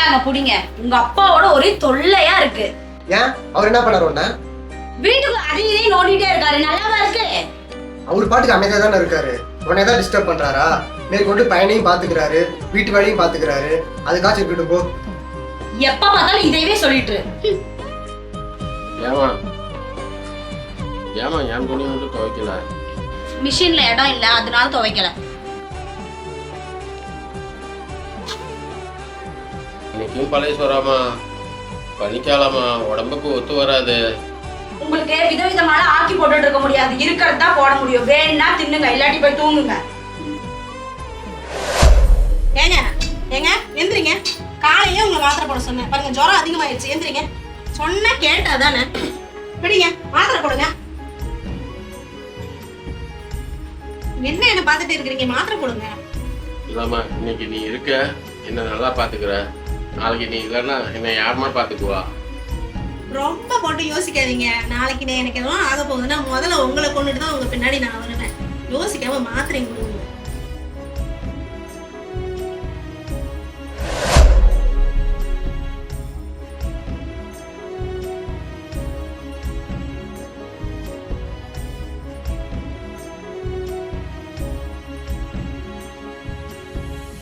இந்தாங்க புடிங்க. உங்க அப்பாவோட ஒரே தொல்லையா இருக்கு. ஏன் அவர் என்ன பண்ணாரு உன்ன? வீட்டுக்கு அதையே நோண்டிட்டே இருக்காரு. நல்லாவா இருக்கு? அவர் பாட்டுக்கு அமைதியா தானே இருக்காரு. உன்னை ஏதாவது டிஸ்டர்ப் பண்றாரா? மேற்கொண்டு பையனையும் பாத்துக்கிறாரு, வீட்டு வேலையும் பாத்துக்கிறாரு. அதுக்காச்சும் இருக்கட்டும் போ. எப்ப பார்த்தாலும் இதையவே சொல்லிட்டு. ஏமா ஏமா என் துணி மட்டும் துவைக்கல? மிஷின்ல இடம் இல்ல, அதனால துவைக்கல. இன்னைக்கும் பழைய சொராமா பனிக்காலமா உடம்புக்கு ஒத்து வராது. உங்களுக்கு விதவிதமான ஆக்கி போட்டுட்டு இருக்க முடியாது. இருக்கிறது தான் போட முடியும். வேணும்னா தின்னுங்க, இல்லாட்டி போய் தூங்குங்க. ஏங்க ஏங்க எந்திரிங்க. காலையே உங்களை மாத்திரை போட சொன்னேன் பாருங்க, ஜுரம் அதிகமாயிடுச்சு. எந்திரிங்க. சொன்னா கேட்டா தானே. பிடிங்க, மாத்திரை போடுங்க. என்ன பார்த்துட்டு இருக்கிறீங்க? மாத்திரை போடுங்க. இல்லாம இன்னைக்கு நீ இருக்க, என்ன நல்லா பாத்துக்கிற. நாளைக்கு நீ இல்லைன்னா என்ன யாருமா பாத்துக்குவா? ரொம்ப போட்டு யோசிக்காதீங்க. நாளைக்கு எனக்கு எதுவும் ஆக போகுதுன்னா முதல்ல உங்களை கொண்டுட்டு தான் உங்க பின்னாடி நான் வருவேன். யோசிக்காம மாத்திரை கொடுங்க.